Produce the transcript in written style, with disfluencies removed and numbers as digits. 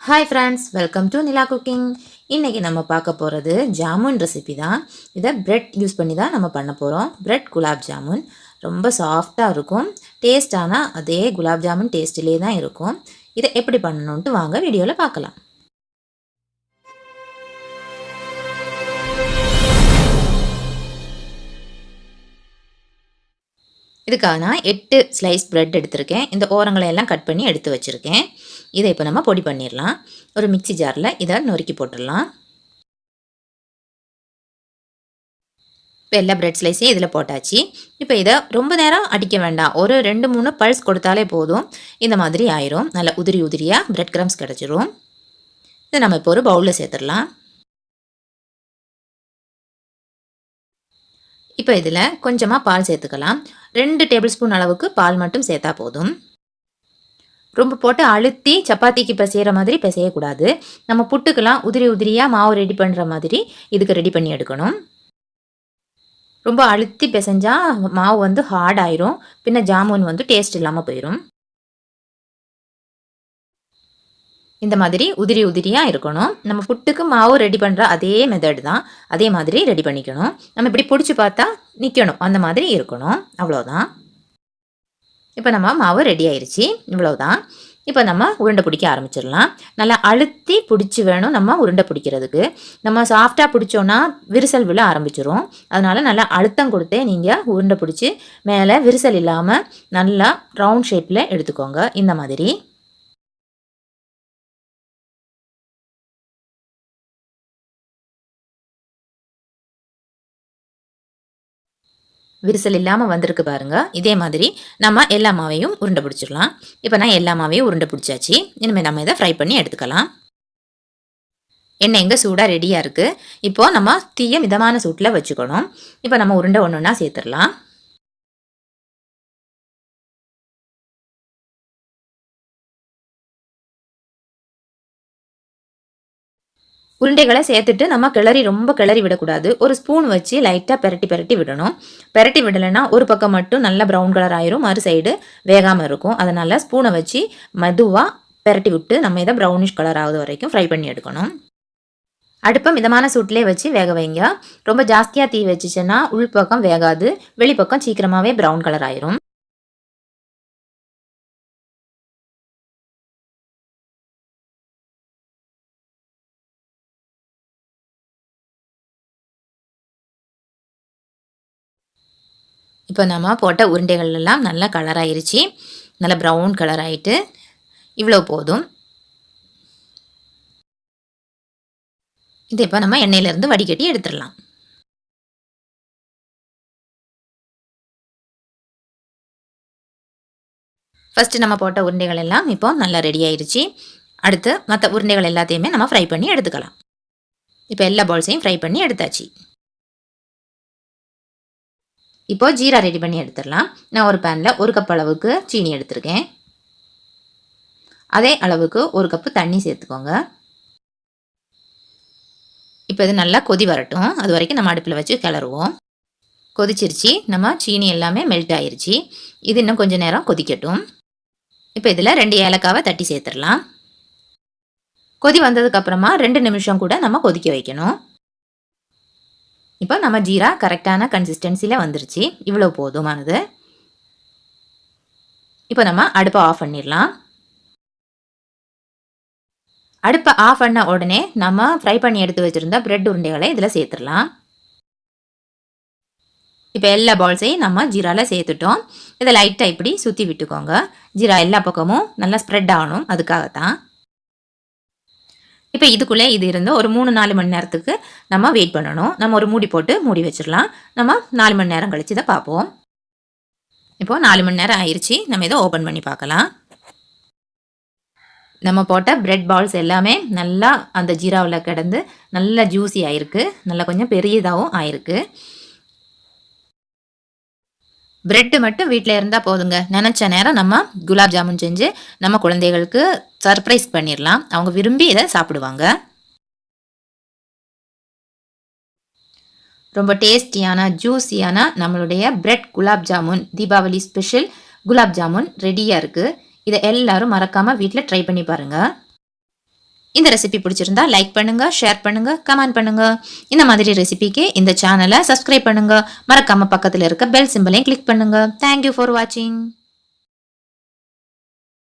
Hi friends, welcome to Nila cooking. இன்றைக்கி நம்ம பார்க்க போகிறது ஜாமுன் ரெசிபி தான். இதை பிரெட் யூஸ் பண்ணி தான் நம்ம பண்ண போகிறோம். பிரெட் குலாப் ஜாமுன் ரொம்ப சாஃப்டாக இருக்கும். டேஸ்டானால் அதே குலாப் ஜாமுன் டேஸ்ட்டிலே தான் இருக்கும். இதை எப்படி பண்ணணுன்ட்டு வாங்க வீடியோவில் பார்க்கலாம். இதுக்காக நான் 8 ஸ்லைஸ் பிரெட் எடுத்திருக்கேன். இந்த ஓரங்களை எல்லாம் கட் பண்ணி எடுத்து வச்சுருக்கேன். இதை இப்போ நம்ம பொடி பண்ணிடலாம். ஒரு மிக்சி ஜாரில் இதை நொறுக்கி போட்டுடலாம். இப்போ எல்லா பிரெட் ஸ்லைஸையும் இதில் போட்டாச்சு. இப்போ இதை ரொம்ப நேரம் அடிக்க வேண்டாம். ஒரு 2-3 பல்ஸ் கொடுத்தாலே போதும். இந்த மாதிரி ஆயிரும். நல்லா உதிரி உதிரியாக பிரெட் கிரம்ஸ் கிடச்சிரும். இதை நம்ம இப்போ ஒரு பவுலில் சேர்த்துடலாம். இப்போ இதில் கொஞ்சமாக பால் சேர்த்துக்கலாம். 2 டேபிள் ஸ்பூன் அளவுக்கு பால் மட்டும் சேர்த்தா போதும். ரொம்ப போட்டு அழுத்தி சப்பாத்திக்கு பிசைகிற மாதிரி பிசையக்கூடாது. நம்ம புட்டுக்கெல்லாம் உதிரி உதிரியாக மாவு ரெடி பண்ணுற மாதிரி இதுக்கு ரெடி பண்ணி எடுக்கணும். ரொம்ப அழுத்தி பிசைஞ்சால் மாவு வந்து ஹார்ட் ஆயிரும். பின்ன ஜாமுன் வந்து டேஸ்ட் இல்லாமல் போயிடும். இந்த மாதிரி உதிரி உதிரியாக இருக்கணும். நம்ம புட்டுக்கு மாவு ரெடி பண்ணுற அதே மெத்தட் தான். அதே மாதிரி ரெடி பண்ணிக்கணும். நம்ம இப்படி பிடிச்சி பார்த்தா நிற்கணும். அந்த மாதிரி இருக்கணும். அவ்வளோதான். இப்போ நம்ம மாவு ரெடி ஆயிடுச்சு. இவ்வளோதான். இப்போ நம்ம உருண்டை பிடிக்க ஆரம்பிச்சிடலாம். நல்லா அழுத்தி பிடிச்சி வேணும் நம்ம உருண்டை பிடிக்கிறதுக்கு. நம்ம சாஃப்டாக பிடிச்சோன்னா விரிசல் விழ ஆரம்பிச்சிரும். அதனால் நல்லா அழுத்தம் கொடுத்தே நீங்கள் உருண்டை பிடிச்சி மேலே விரிசல் இல்லாமல் நல்லா ரவுண்ட் ஷேப்பில் எடுத்துக்கோங்க. இந்த மாதிரி விரிசல் இல்லாமல் வந்திருக்கு பாருங்கள். இதே மாதிரி நம்ம எல்லா மாவையும் உருண்டை பிடிச்சிடலாம். இப்போ நான் எல்லா மாவையும் உருண்டை பிடிச்சாச்சு. இனிமேல் நம்ம இதை ஃப்ரை பண்ணி எடுத்துக்கலாம். எண்ணெய் எங்கே சூடாக ரெடியாக இருக்குது. இப்போது நம்ம தீய மிதமான சூட்டில் வச்சுக்கணும். இப்போ நம்ம உருண்டை ஒன்று ஒன்றா சேர்த்துடலாம். உருண்டைகளை சேர்த்துட்டு நம்ம ரொம்ப கிளறி விடக்கூடாது. ஒரு ஸ்பூன் வச்சு லைட்டாக பெரட்டி விடணும். பெரட்டி விடலைன்னா ஒரு பக்கம் மட்டும் நல்லா ப்ரௌன் கலர் ஆயிரும், மறு சைடு வேகாமல் இருக்கும். அதனால் ஸ்பூனை வச்சு மெதுவாக பெரட்டி விட்டு நம்ம இதை ப்ரௌனிஷ் கலர் ஆகுது வரைக்கும் ஃப்ரை பண்ணி எடுக்கணும். அடுப்பை மிதமான சூட்டிலே வச்சு வேக வைங்க. ரொம்ப ஜாஸ்தியாக தீ வச்சுச்சுன்னா உள் பக்கம் வேகாது, வெளிப்பக்கம் சீக்கிரமாகவே ப்ரௌன் கலர் ஆயிரும். இப்போ நம்ம போட்ட உருண்டைகள் எல்லாம் நல்லா கலர் ஆயிருச்சு. நல்லா ப்ரௌன் கலர் ஆகிட்டு இவ்வளோ போதும். இது இப்போ நம்ம எண்ணெயிலேருந்து வடிகட்டி எடுத்துடலாம். ஃபஸ்ட்டு நம்ம போட்ட உருண்டைகள் எல்லாம் இப்போ நல்லா ரெடி ஆயிடுச்சு. அடுத்து மற்ற உருண்டைகள் எல்லாத்தையுமே நம்ம ஃப்ரை பண்ணி எடுத்துக்கலாம். இப்போ எல்லா பால்ஸையும் ஃப்ரை பண்ணி எடுத்தாச்சு. இப்போது ஜீரா ரெடி பண்ணி எடுத்துடலாம். நான் ஒரு பேனில் 1 கப் அளவுக்கு சீனி எடுத்திருக்கேன். அதே அளவுக்கு 1 கப்பு தண்ணி சேர்த்துக்கோங்க. இப்போ இது நல்லா கொதி வரட்டும். அது வரைக்கும் நம்ம அடுப்பில் வச்சு கிளறுவோம். கொதிச்சிருச்சு. நம்ம சீனி எல்லாமே மெல்ட் ஆயிருச்சு. இது இன்னும் கொஞ்சம் நேரம் கொதிக்கட்டும். இப்போ இதில் 2 ஏலக்காவை தட்டி சேர்த்துடலாம். கொதி வந்ததுக்கப்புறமா 2 நிமிஷம் கூட நம்ம கொதிக்க வைக்கணும். இப்போ நம்ம ஜீரா கரெக்டான கன்சிஸ்டன்சியில் வந்துருச்சு. இவ்வளோ போதுமானது. இப்போ நம்ம அடுப்பை ஆஃப் பண்ணிடலாம். அடுப்பை ஆஃப் பண்ண உடனே நம்ம ஃப்ரை பண்ணி எடுத்து வச்சுருந்த பிரெட் உருண்டைகளை இதில் சேர்த்துடலாம். இப்போ எல்லா பால்ஸையும் நம்ம ஜீராவில் சேர்த்துட்டோம். இதை லைட்டாக இப்படி சுற்றி விட்டுக்கோங்க. ஜீரா எல்லா பக்கமும் நல்லா ஸ்ப்ரெட் ஆகணும். அதுக்காகத்தான். இப்போ இதுக்குள்ளே இது இருந்து ஒரு 3-4 மணி நேரத்துக்கு நம்ம வெயிட் பண்ணணும். நம்ம ஒரு மூடி போட்டு மூடி வச்சிடலாம். நம்ம 4 மணி நேரம் கழித்து இதை பார்ப்போம். இப்போது 4 மணி நேரம் ஆயிடுச்சு. நம்ம இதை ஓப்பன் பண்ணி பார்க்கலாம். நம்ம போட்ட பிரெட் பால்ஸ் எல்லாமே நல்லா அந்த ஜீராவில் கிடந்து நல்லா ஜூஸி ஆயிருக்கு. நல்லா கொஞ்சம் பெரியதாகவும் ஆயிருக்கு. பிரெட்டு மட்டும் வீட்டில் இருந்தால் போதுங்க. நினச்ச நேரம் நம்ம குலாப் ஜாமுன் செஞ்சு நம்ம குழந்தைகளுக்கு சர்ப்ரைஸ் பண்ணிடலாம். அவங்க விரும்பி இதை சாப்பிடுவாங்க. ரொம்ப டேஸ்டியான ஜூஸியான நம்மளுடைய பிரெட் குலாப் ஜாமுன், தீபாவளி ஸ்பெஷல் குலாப் ஜாமுன் ரெடியாக இருக்குது. இதை எல்லாரும் மறக்காமல் வீட்டில் ட்ரை பண்ணி பாருங்கள். இந்த ரெசிபி பிடிச்சிருந்தா லைக் பண்ணுங்க, ஷேர் பண்ணுங்க, கமெண்ட் பண்ணுங்க. இந்த மாதிரி ரெசிபிக்கு இந்த சேனலை சப்ஸ்கிரைப் பண்ணுங்க. மறக்காம பக்கத்தில் இருக்க பெல் சிம்பலையும் கிளிக் பண்ணுங்க. தேங்க்யூ ஃபார் வாட்சிங்.